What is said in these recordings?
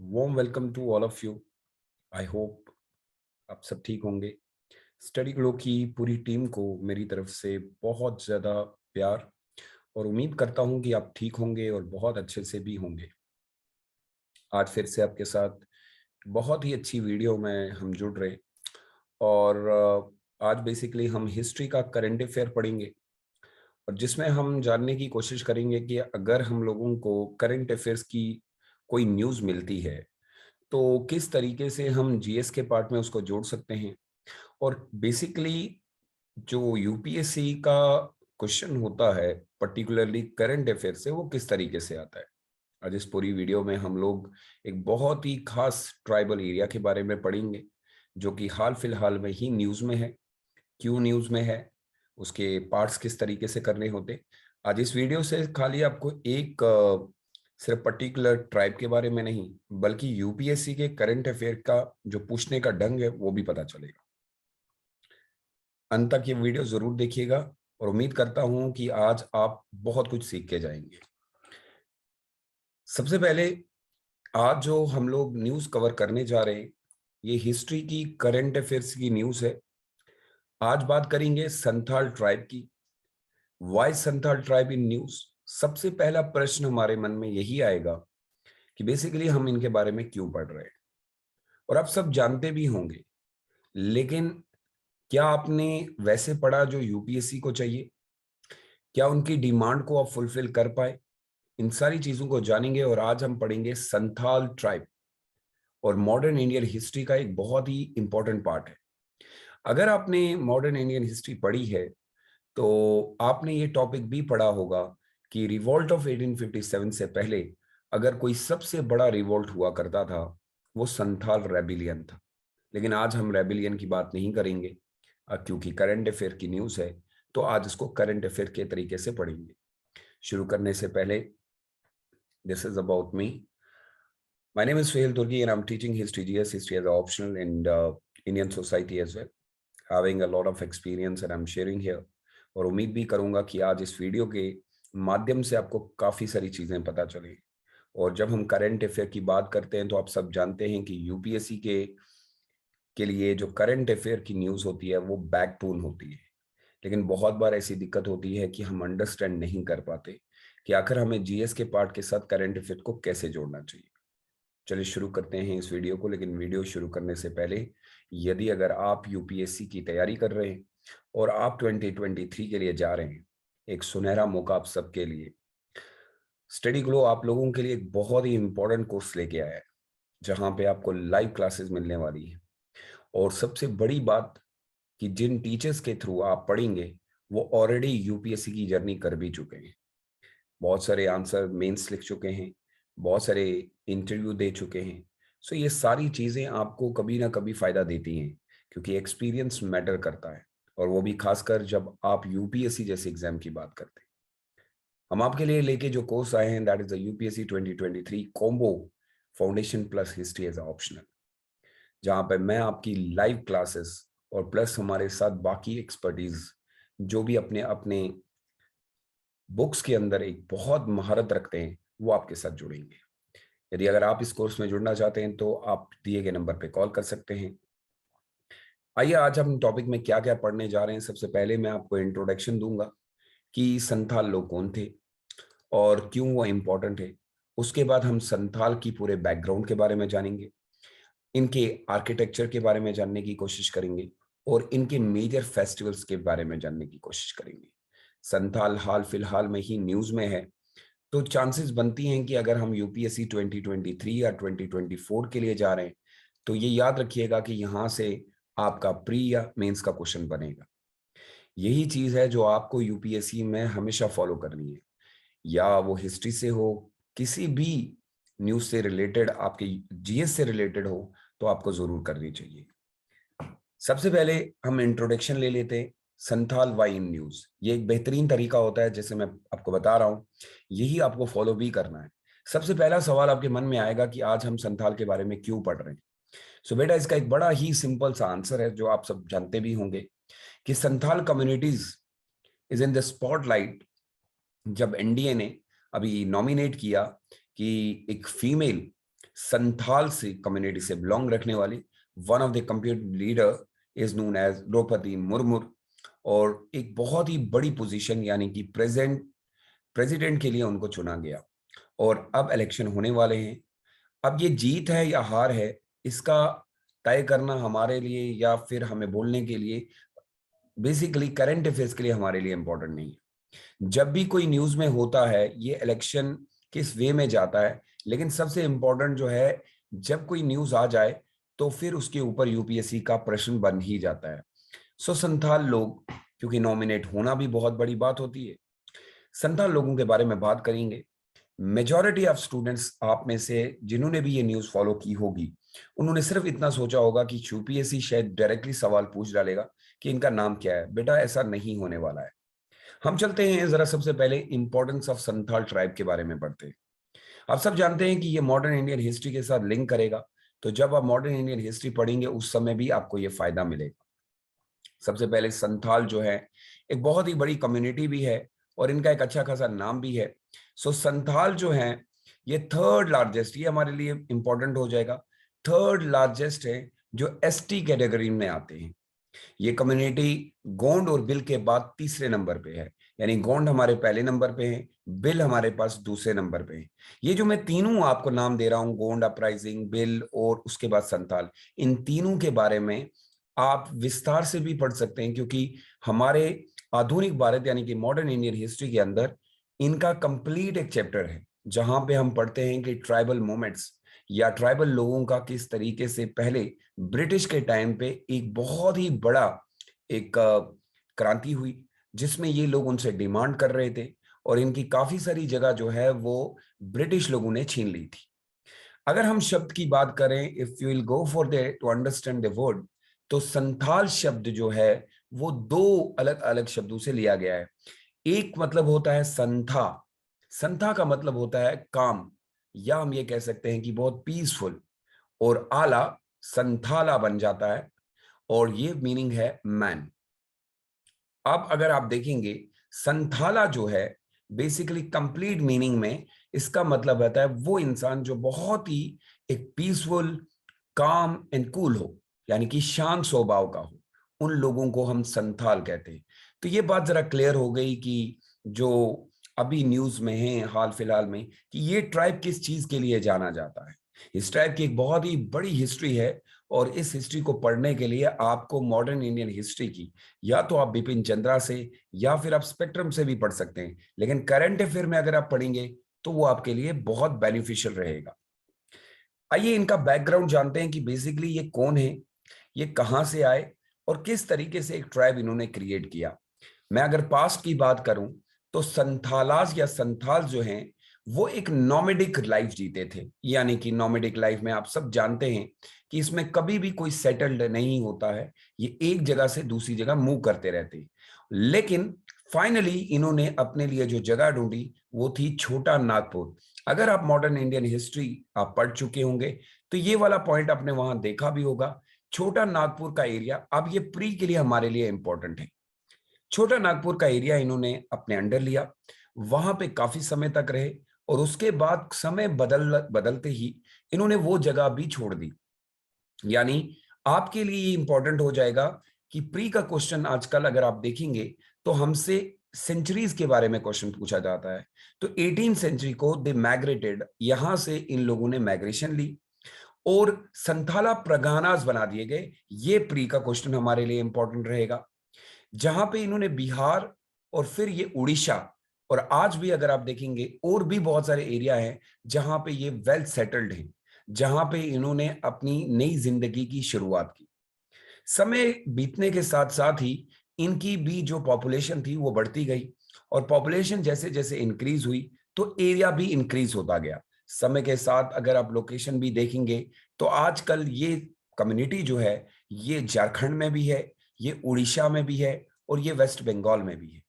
Warm welcome to all of you. I hope आप सब ठीक होंगे। स्टडी ग्लो की पूरी टीम को मेरी तरफ से बहुत ज़्यादा प्यार और उम्मीद करता हूं कि आप ठीक होंगे और बहुत अच्छे से भी होंगे। आज फिर से आपके साथ बहुत ही अच्छी वीडियो में हम जुड़ रहे और आज बेसिकली हम हिस्ट्री का करंट अफेयर पढ़ेंगे और जिसमें हम जानने की कोशिश करेंगे कि अगर हम लोगों को करंट अफेयर्स की कोई न्यूज़ मिलती है तो किस तरीके से हम जीएस के पार्ट में उसको जोड़ सकते हैं और बेसिकली जो यूपीएससी का क्वेश्चन होता है पर्टिकुलरली करंट अफेयर से वो किस तरीके से आता है। आज इस पूरी वीडियो में हम लोग एक बहुत ही खास ट्राइबल एरिया के बारे में पढ़ेंगे जो कि हाल फिलहाल में ही न्यूज़ में है। क्यों न्यूज़ में है, उसके पार्ट्स किस तरीके से करने होते। आज इस वीडियो से खाली आपको एक सिर्फ पर्टिकुलर ट्राइब के बारे में नहीं बल्कि यूपीएससी के करंट अफेयर का जो पूछने का ढंग है वो भी पता चलेगा। अंत तक ये वीडियो जरूर देखिएगा और उम्मीद करता हूं कि आज आप बहुत कुछ सीख के जाएंगे। सबसे पहले आज जो हम लोग न्यूज़ कवर करने जा रहे हैं ये हिस्ट्री की करंट अफेयर्स की न्यूज़ है। आज बात करेंगे संथाल ट्राइब की। Why Santhal tribe in news. सबसे पहला प्रश्न हमारे मन में यही आएगा कि बेसिकली हम इनके बारे में क्यों पढ़ रहे हैं। और आप सब जानते भी होंगे, लेकिन क्या आपने वैसे पढ़ा जो यूपीएससी को चाहिए? क्या उनकी डिमांड को आप फुलफिल कर पाए? इन सारी चीजों को जानेंगे और आज हम पढ़ेंगे संथाल ट्राइब और मॉडर्न इंडियन हिस्ट्री का एक बहुत ही इंपॉर्टेंट पार्ट है। अगर आपने मॉडर्न इंडियन हिस्ट्री पढ़ी है तो आपने ये टॉपिक भी पढ़ा होगा कि रिवॉल्ट ऑफ 1857 से पहले अगर कोई सबसे बड़ा रिवॉल्ट हुआ करता था वो संथाल रेबिलियन था। लेकिन आज हम रेबिलियन की बात नहीं करेंगे क्योंकि करंट अफेयर की न्यूज़ है, तो आज इसको करंट अफेयर के तरीके से पढ़ेंगे। शुरू करने से पहले, this is about me. My name is Suhail Durgi and I'm teaching history, GS history as an optional in Indian society as well. Having a lot of experience and I'm sharing here. और उम्मीद भी करूंगा कि आज इस video के माध्यम से आपको काफ़ी सारी चीज़ें पता चलें। और जब हम करंट अफेयर की बात करते हैं तो आप सब जानते हैं कि यूपीएससी के लिए जो करंट अफेयर की न्यूज़ होती है वो बैकबोन होती है। लेकिन बहुत बार ऐसी दिक्कत होती है कि हम अंडरस्टैंड नहीं कर पाते कि आखिर हमें जीएस के पार्ट के साथ करंट अफेयर को कैसे जोड़ना चाहिए। चलिए शुरू करते हैं इस वीडियो को। लेकिन वीडियो शुरू करने से पहले, यदि अगर आप यूपीएससी की तैयारी कर रहे हैं और आप 2023 के लिए जा रहे हैं, एक सुनहरा मौका आप सबके लिए। स्टडी ग्लो आप लोगों के लिए एक बहुत ही इंपॉर्टेंट कोर्स लेके आया है जहां पे आपको लाइव क्लासेस मिलने वाली है। और सबसे बड़ी बात कि जिन टीचर्स के थ्रू आप पढ़ेंगे वो ऑलरेडी यूपीएससी की जर्नी कर भी चुके हैं। बहुत सारे आंसर मेंस लिख चुके हैं, बहुत सारे इंटरव्यू दे चुके हैं। सो ये सारी चीज़ें आपको कभी ना कभी फ़ायदा देती हैं क्योंकि एक्सपीरियंस मैटर करता है और वो भी खासकर जब आप यूपीएससी जैसे एग्जाम की बात करते हैं। हम आपके लिए लेके जो कोर्स आए हैं that is the UPSC 2023 combo foundation plus history as optional, जहाँ पे मैं आपकी लाइव क्लासेस और प्लस हमारे साथ बाकी एक्सपर्टीज जो भी अपने अपने बुक्स के अंदर एक बहुत महारत रखते हैं वो आपके साथ जुड़ेंगे। यदि अगर आप इस कोर्स में जुड़ना चाहते हैं तो आप दिए गए नंबर पे कॉल कर सकते हैं। आइए आज हम टॉपिक में क्या क्या पढ़ने जा रहे हैं। सबसे पहले मैं आपको इंट्रोडक्शन दूंगा कि संथाल लोग कौन थे और क्यों वो इम्पोर्टेंट है। उसके बाद हम संथाल की पूरे बैकग्राउंड के बारे में जानेंगे, इनके आर्किटेक्चर के बारे में जानने की कोशिश करेंगे और इनके मेजर फेस्टिवल्स के बारे में जानने की कोशिश करेंगे। संथाल हाल फिलहाल में ही न्यूज़ में है, तो चांसेस बनती हैं कि अगर हम यूपीएससी 2023 या 2024 के लिए जा रहे हैं तो ये याद रखिएगा कि यहाँ से आपका प्री या मेंस का क्वेश्चन बनेगा। यही चीज़ है जो आपको यूपीएससी में हमेशा फॉलो करनी है, या वो हिस्ट्री से हो, किसी भी न्यूज़ से रिलेटेड, आपके जीएस से रिलेटेड हो तो आपको ज़रूर करनी चाहिए। सबसे पहले हम इंट्रोडक्शन ले लेते हैं। संथाल वाई इन न्यूज़, ये एक बेहतरीन तरीका होता है जैसे मैं आपको बता रहा हूँ, यही आपको फॉलो भी करना है। सबसे पहला सवाल आपके मन में आएगा कि आज हम संथाल के बारे में क्यों पढ़ रहे हैं। सो बेटा इसका एक बड़ा ही सिंपल सा आंसर है जो आप सब जानते भी होंगे कि Santhal communities is in the spotlight. जब एनडीए ने अभी नॉमिनेट किया कि एक फीमेल संथाल से कम्युनिटी से बिलोंग रखने वाली one of the community leader is known as Draupadi Murmu, और एक बहुत ही बड़ी पोजीशन यानी कि प्रेसिडेंट के लिए उनको चुना गया। और अब इलेक्शन होने वाले हैं। अब ये जीत है या हार है, इसका तय करना हमारे लिए या फिर हमें बोलने के लिए बेसिकली करंट अफेयर्स के लिए हमारे लिए इंपॉर्टेंट नहीं है। जब भी कोई न्यूज में होता है ये इलेक्शन किस वे में जाता है, लेकिन सबसे इंपॉर्टेंट जो है जब कोई न्यूज आ जाए तो फिर उसके ऊपर यूपीएससी का प्रश्न बन ही जाता है। सो संथाल लोग, क्योंकि नॉमिनेट होना भी बहुत बड़ी बात होती है, संथाल लोगों के बारे में बात करेंगे। मेजॉरिटी ऑफ स्टूडेंट्स आप में से जिन्होंने भी ये न्यूज फॉलो की होगी, उन्होंने सिर्फ इतना सोचा होगा कि यूपीएससी शायद डायरेक्टली सवाल पूछ डालेगा कि इनका नाम क्या है। बेटा ऐसा नहीं होने वाला है। हम चलते हैं जरा सबसे पहले इंपॉर्टेंस ऑफ संथाल ट्राइब के बारे में पढ़ते हैं। आप सब जानते हैं कि ये मॉडर्न इंडियन हिस्ट्री के साथ लिंक करेगा, तो जब आप मॉडर्न इंडियन हिस्ट्री पढ़ेंगे उस समय भी आपको ये फायदा मिलेगा। सबसे पहले संथाल जो है एक बहुत ही बड़ी कम्युनिटी भी है और इनका एक अच्छा खासा नाम भी है। सो संथाल जो है ये थर्ड लार्जेस्ट, ये हमारे लिए इंपॉर्टेंट हो जाएगा, थर्ड लार्जेस्ट है जो एसटी कैटेगरी में आते हैं। ये कम्युनिटी गोंड और बिल के बाद तीसरे नंबर पे है, यानी गोंड हमारे पहले नंबर पे है, बिल हमारे पास दूसरे नंबर पे है। ये जो मैं तीनों आपको नाम दे रहा हूं, गोंड अपराइजिंग, बिल और उसके बाद संथाल, इन तीनों के बारे में आप विस्तार से भी पढ़ सकते हैं, क्योंकि हमारे आधुनिक भारत यानी कि मॉडर्न इंडियन हिस्ट्री के अंदर इनका कंप्लीट एक चैप्टर है जहां पे हम पढ़ते हैं कि ट्राइबल मूवमेंट्स या ट्राइबल लोगों का किस तरीके से पहले ब्रिटिश के टाइम पे एक बहुत ही बड़ा एक क्रांति हुई, जिसमें ये लोग उनसे डिमांड कर रहे थे और इनकी काफी सारी जगह जो है वो ब्रिटिश लोगों ने छीन ली थी। अगर हम शब्द की बात करें, if you will go for the two understand the word, तो संथाल शब्द जो है वो दो अलग अलग शब्दों से लिया गया है। एक मतलब होता है संथा, संथा का मतलब होता है काम, या हम ये कह सकते हैं कि बहुत पीसफुल, और आला संथाला बन जाता है और ये मीनिंग है मैन। अब अगर आप देखेंगे संथाला जो है बेसिकली कंप्लीट मीनिंग में इसका मतलब रहता है वो इंसान जो बहुत ही एक पीसफुल, काम एंड कूल हो, यानी कि शांत स्वभाव का हो, उन लोगों को हम संथाल कहते हैं। तो ये बात जरा क्लियर हो गई कि जो अभी न्यूज में है हाल फिलहाल में कि ये ट्राइब किस चीज के लिए जाना जाता है। इस ट्राइब की एक बहुत ही बड़ी हिस्ट्री है और इस हिस्ट्री को पढ़ने के लिए आपको मॉडर्न इंडियन हिस्ट्री की या तो आप बिपिन चंद्रा से या फिर आप स्पेक्ट्रम से भी पढ़ सकते हैं, लेकिन करंट अफेयर में अगर आप पढ़ेंगे तो वो आपके लिए बहुत बेनिफिशियल रहेगा। आइए इनका बैकग्राउंड जानते हैं कि बेसिकली ये कौन है, ये कहां से आए और किस तरीके से एक ट्राइब इन्होंने क्रिएट किया। मैं अगर पास्ट की बात करूं तो संथालाज या संथाल जो हैं वो एक नॉमेडिक लाइफ जीते थे, यानी कि नॉमेडिक लाइफ में आप सब जानते हैं कि इसमें कभी भी कोई सेटल्ड नहीं होता है, ये एक जगह से दूसरी जगह मूव करते रहते हैं। लेकिन फाइनली इन्होंने अपने लिए जो जगह ढूंढी वो थी छोटा नागपुर। अगर आप मॉडर्न इंडियन हिस्ट्री आप पढ़ चुके होंगे तो ये वाला पॉइंट आपने वहां देखा भी होगा। छोटा नागपुर का एरिया, अब ये प्री के लिए हमारे लिए इंपॉर्टेंट है। छोटा नागपुर का एरिया इन्होंने अपने अंडर लिया, वहां पे काफी समय तक रहे और उसके बाद समय बदलते ही इन्होंने वो जगह भी छोड़ दी। यानी आपके लिए ये इंपॉर्टेंट हो जाएगा कि प्री का क्वेश्चन आजकल अगर आप देखेंगे तो हमसे सेंचुरीज के बारे में क्वेश्चन पूछा जाता है। तो 18 सेंचुरी को दे माइग्रेटेड, यहां से इन लोगों ने माइग्रेशन ली और संथाला प्रगानास बना दिए गए। ये प्री का क्वेश्चन हमारे लिए इंपॉर्टेंट रहेगा, जहां पे इन्होंने बिहार और फिर ये उड़ीसा, और आज भी अगर आप देखेंगे और भी बहुत सारे एरिया हैं जहां पे ये वेल सेटल्ड हैं, जहां पे इन्होंने अपनी नई जिंदगी की शुरुआत की। समय बीतने के साथ साथ ही इनकी भी जो पॉपुलेशन थी वो बढ़ती गई और पॉपुलेशन जैसे जैसे इंक्रीज हुई तो एरिया भी इंक्रीज होता गया। समय के साथ अगर आप लोकेशन भी देखेंगे तो आजकल ये कम्युनिटी जो है ये झारखंड में भी है, ये उड़ीसा में भी है और ये वेस्ट बंगाल में भी है।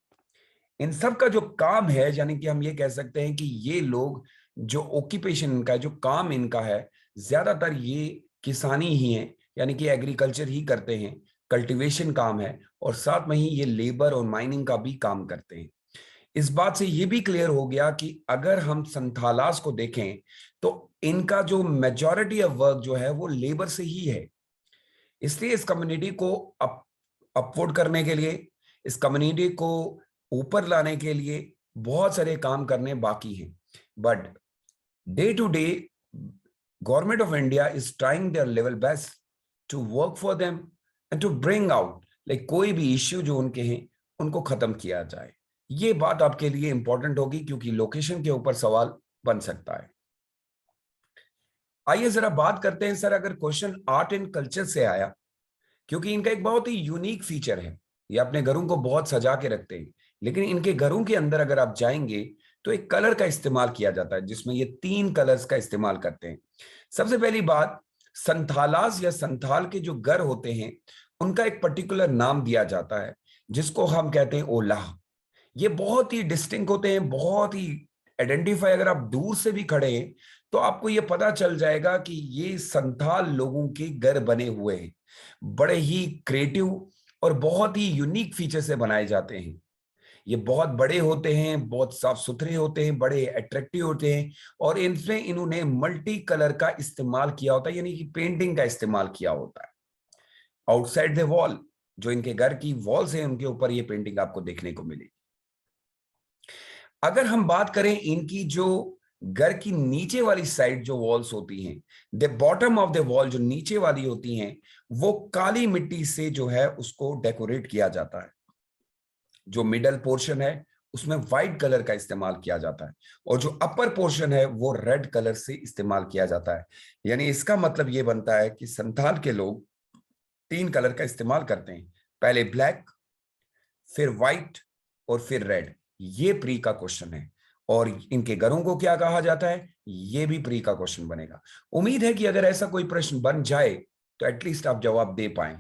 इन सब का जो काम है, यानी कि हम ये कह सकते हैं कि ये लोग जो ऑक्यूपेशन इनका, जो काम इनका है, ज्यादातर ये किसानी ही है, यानी कि एग्रीकल्चर ही करते हैं, कल्टीवेशन काम है और साथ में ही ये लेबर और माइनिंग का भी काम करते हैं। इस बात से ये भी क्लियर हो गया कि अगर हम संथालास को देखें तो इनका जो मेजॉरिटी ऑफ वर्क जो है वो लेबर से ही है। इसलिए इस कम्युनिटी को अपवर्ड करने के लिए, इस कम्युनिटी को ऊपर लाने के लिए बहुत सारे काम करने बाकी हैं। But day to day government of India is trying their level best to work for them and to bring out like कोई भी इश्यू जो उनके हैं उनको खत्म किया जाए। ये बात आपके लिए इंपॉर्टेंट होगी क्योंकि लोकेशन के ऊपर सवाल बन सकता है। आइए जरा बात करते हैं सर, अगर क्वेश्चन आर्ट एंड कल्चर से आया, क्योंकि इनका एक बहुत ही यूनिक फीचर है, ये अपने घरों को बहुत सजा के रखते हैं, लेकिन इनके घरों के अंदर अगर आप जाएंगे तो एक कलर का इस्तेमाल किया जाता है जिसमें ये 3 कलर्स का इस्तेमाल करते हैं। सबसे पहली बात, संथालास या संथाल के जो घर होते हैं उनका एक पर्टिकुलर नाम दिया जाता है जिसको हम कहते हैं ओलाह। ये बहुत ही डिस्टिंक्ट होते हैं, बहुत ही आइडेंटिफाई, अगर आप दूर से भी खड़े हैं तो आपको ये पता चल जाएगा कि ये संथाल लोगों के घर बने हुए हैं। बड़े ही क्रिएटिव और बहुत ही यूनिक फीचर से बनाए जाते हैं। ये बहुत बड़े होते हैं, बहुत साफ सुथरे होते हैं, बड़े अट्रैक्टिव होते हैं, और इनमें इन्होंने मल्टी कलर का इस्तेमाल किया होता है, यानी कि पेंटिंग का इस्तेमाल किया होता है। आउटसाइड द वॉल, जो इनके घर की वॉल्स हैं उनके ऊपर ये पेंटिंग आपको देखने को मिलेगी। अगर हम बात करें इनकी जो घर की नीचे वाली साइड जो वॉल्स होती हैं, the bottom of the wall जो नीचे वाली होती हैं, वो काली मिट्टी से जो है उसको डेकोरेट किया जाता है। जो मिडल पोर्शन है उसमें व्हाइट कलर का इस्तेमाल किया जाता है, और जो अपर पोर्शन है वो रेड कलर से इस्तेमाल किया जाता है। यानी इसका मतलब ये बनता है कि संथाल के लोग 3 कलर का इस्तेमाल करते हैं, पहले ब्लैक, फिर व्हाइट और फिर रेड। ये प्री का क्वेश्चन है, और इनके घरों को क्या कहा जाता है, ये भी प्री का क्वेश्चन बनेगा। उम्मीद है कि अगर ऐसा कोई प्रश्न बन जाए तो एटलीस्ट आप जवाब दे पाए।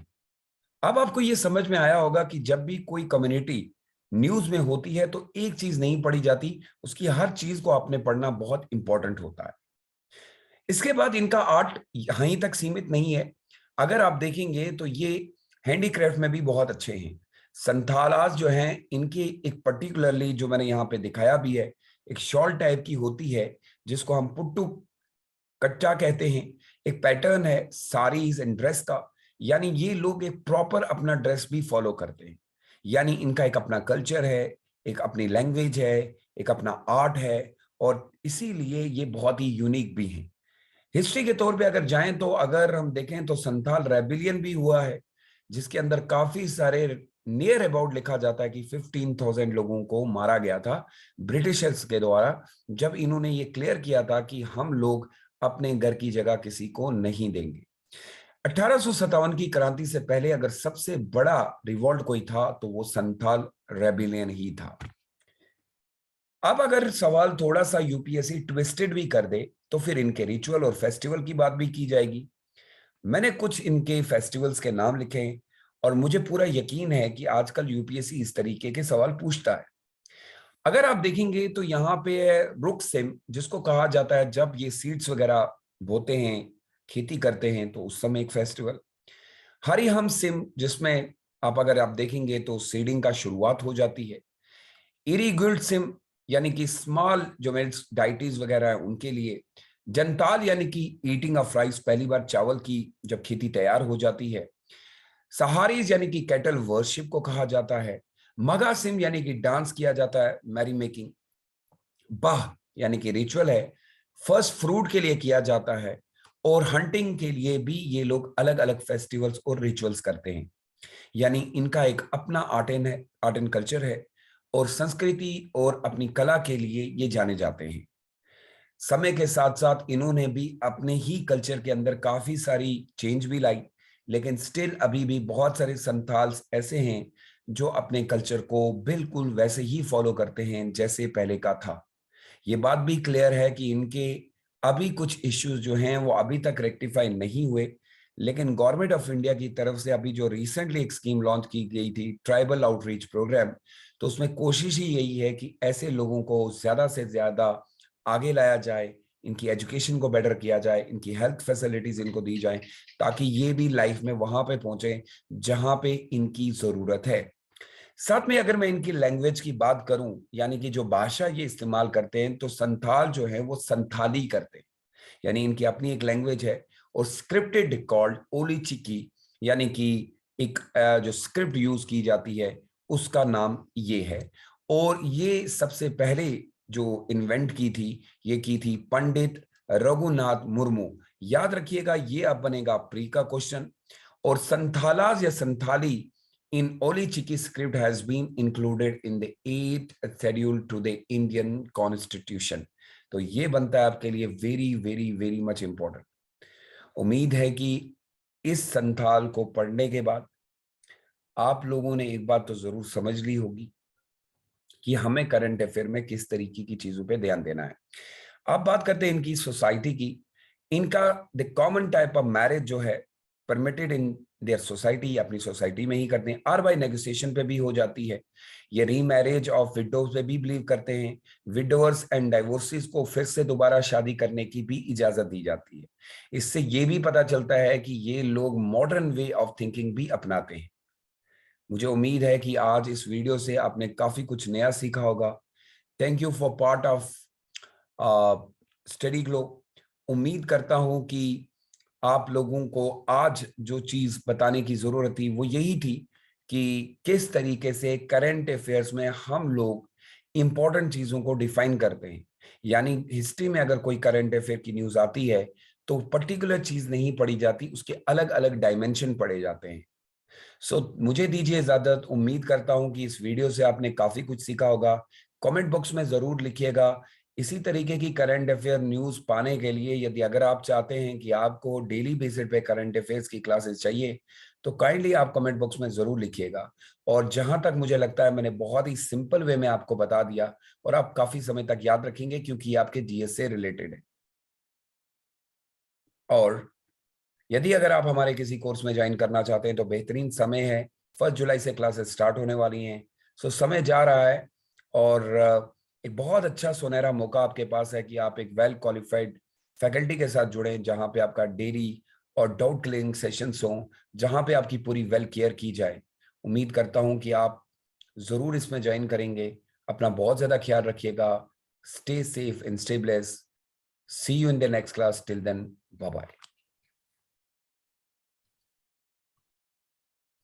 अब आपको ये समझ में आया होगा कि जब भी कोई कम्युनिटी न्यूज में होती है तो एक चीज नहीं पढ़ी जाती, उसकी हर चीज को आपने पढ़ना बहुत इंपॉर्टेंट होता है। इसके बाद इनका आर्ट यहीं तक सीमित नहीं है, अगर आप देखेंगे तो ये हैंडीक्राफ्ट में भी बहुत अच्छे हैं। संथालास जो हैं इनकी एक पर्टिकुलरली जो मैंने यहाँ पे दिखाया भी है, एक शॉल टाइप की होती है जिसको हम पुट्टू कच्चा कहते हैं। एक पैटर्न है साड़ीज एंड ड्रेस का, यानी ये लोग एक प्रॉपर अपना ड्रेस भी फॉलो करते हैं। यानी इनका एक अपना कल्चर है, एक अपनी लैंग्वेज है, एक अपना आर्ट है, और इसीलिए ये बहुत ही यूनिक भी है। हिस्ट्री के तौर पे अगर जाएं तो अगर हम देखें तो संथाल रेबिलियन भी हुआ है जिसके अंदर काफी सारे, नियर अबाउट लिखा जाता है कि 15,000 लोगों को मारा गया था ब्रिटिशर्स के द्वारा, जब इन्होंने ये क्लियर किया था कि हम लोग अपने घर की जगह किसी को नहीं देंगे। 1857 की क्रांति से पहले अगर सबसे बड़ा रिवॉल्ट कोई था तो वो संथाल रेबिलियन ही था। अब अगर सवाल थोड़ा सा यूपीएससी ट्विस्टेड भी कर दे तो फिर इनके रिचुअल और फेस्टिवल की बात भी की जाएगी। मैंने कुछ इनके फेस्टिवल्स के नाम लिखे हैं, और मुझे पूरा यकीन है कि आजकल यूपीएससी इस तरीके के सवाल पूछता है। अगर आप देखेंगे तो यहाँ पे है रुक सिम, जिसको कहा जाता है जब ये सीड्स वगैरह बोते हैं, खेती करते हैं, तो उस समय एक फेस्टिवल। हरिहम सिम, जिसमें अगर आप देखेंगे तो सीडिंग का शुरुआत हो जाती है। इरीगुल्ड सिम यानी कि स्मॉल जो मिल्स डाइटीज वगैरह है उनके लिए। जनताल यानी कि ईटिंग ऑफ राइस, पहली बार चावल की जब खेती तैयार हो जाती है। सहारीज यानी कि कैटल वर्शिप को कहा जाता है। मगा सिम यानी कि डांस किया जाता है, मैरी मेकिंग। बाह यानी कि रिचुअल है, फर्स्ट फ्रूट के लिए किया जाता है, और हंटिंग के लिए भी ये लोग अलग अलग फेस्टिवल्स और रिचुअल्स करते हैं। यानी इनका एक अपना आर्ट एंड कल्चर है, और संस्कृति और अपनी कला के लिए ये जाने जाते हैं। समय के साथ साथ इन्होंने भी अपने ही कल्चर के अंदर काफी सारी चेंज भी लाई, लेकिन स्टिल अभी भी बहुत सारे संथाल्स ऐसे हैं जो अपने कल्चर को बिल्कुल वैसे ही फॉलो करते हैं जैसे पहले का था। ये बात भी क्लियर है कि इनके अभी कुछ इश्यूज जो हैं वो अभी तक रेक्टिफाई नहीं हुए, लेकिन गवर्नमेंट ऑफ इंडिया की तरफ से अभी जो रिसेंटली एक स्कीम लॉन्च की गई थी, ट्राइबल आउटरीच प्रोग्राम, तो उसमें कोशिश ही यही है कि ऐसे लोगों को ज्यादा से ज्यादा आगे लाया जाए, इनकी एजुकेशन को बेटर किया जाए, इनकी हेल्थ फैसिलिटीज इनको दी जाए, ताकि ये भी लाइफ में वहां पे पहुंचे जहां पे इनकी जरूरत है। साथ में अगर मैं इनकी लैंग्वेज की बात करूं, यानी कि जो भाषा ये इस्तेमाल करते हैं, तो संथाल जो है वो संथाली करते हैं, यानी इनकी अपनी एक लैंग्वेज है। और स्क्रिप्टेड कॉल्ड ओलीचिकी, यानी कि एक जो स्क्रिप्ट यूज की जाती है उसका नाम ये है। और ये सबसे पहले जो इन्वेंट की थी, ये की थी पंडित रघुनाथ मुर्मू। याद रखिएगा, ये अब बनेगा प्री का क्वेश्चन। और संथालाज या Santhali in Olichiki script has been included in the 8th schedule to the Indian Constitution। तो ये बनता है आपके लिए very very very much important. उम्मीद है कि इस संथाल को पढ़ने के बाद आप लोगों ने एक बात तो जरूर समझ ली होगी कि हमें करंट अफेयर में किस तरीके की चीजों पे ध्यान देना है। अब बात करते हैं इनकी सोसाइटी की। इनका the common type of marriage जो है परमिटेड इन देयर सोसाइटी, अपनी सोसाइटी में ही करते हैं। आर बाय नेगोशिएशन पे भी हो जाती है। ये रीमैरिज ऑफ विडोज पे भी बिलीव करते हैं। विडोअर्स एंड डाइवोर्सेस को फिर से दोबारा शादी करने की भी इजाजत दी जाती है। इससे ये भी पता चलता है कि ये लोग मॉडर्न वे ऑफ थिंकिंग भी अपनाते हैं। मुझे उम्मीद है कि आज इस वीडियो से आपने काफी कुछ नया सीखा होगा। Thank you for part of study glow. उम्मीद करता हूं कि आप लोगों को आज जो चीज बताने की जरूरत थी वो यही थी कि किस तरीके से करंट अफेयर्स में हम लोग इंपॉर्टेंट चीजों को डिफाइन करते हैं। यानी हिस्ट्री में अगर कोई करंट अफेयर की न्यूज आती है तो पर्टिकुलर चीज नहीं पढ़ी जाती, उसके अलग अलग डायमेंशन पढ़े जाते हैं। मुझे दीजिए इजाजत। उम्मीद करता हूं कि इस वीडियो से आपने काफी कुछ सीखा होगा। कमेंट बॉक्स में जरूर लिखिएगा। इसी तरीके की करंट अफेयर न्यूज पाने के लिए, यदि अगर आप चाहते हैं कि आपको डेली बेसिस पे करंट अफेयर्स की क्लासेस चाहिए, तो काइंडली आप कमेंट बॉक्स में जरूर लिखिएगा। और जहां तक मुझे लगता है मैंने बहुत ही सिंपल वे में आपको बता दिया और आप काफी समय तक याद रखेंगे, क्योंकि ये आपके जीएस से रिलेटेड है। और यदि अगर आप हमारे किसी कोर्स में ज्वाइन करना चाहते हैं तो बेहतरीन समय है। 1 जुलाई से क्लासेस स्टार्ट होने वाली हैं। समय जा रहा है। और एक बहुत अच्छा सुनहरा मौका आपके पास है कि आप एक वेल क्वालिफाइड फैकल्टी के साथ जुड़ें, जहां पे आपका डेली और डाउट क्लियरिंग सेशंस हों, जहां पे आपकी पूरी वेल केयर की जाए। उम्मीद करता हूं कि आप जरूर इसमें ज्वाइन करेंगे। अपना बहुत ज्यादा ख्याल रखिएगा। Stay safe and stay blessed. See you in the next class. Till then, bye bye.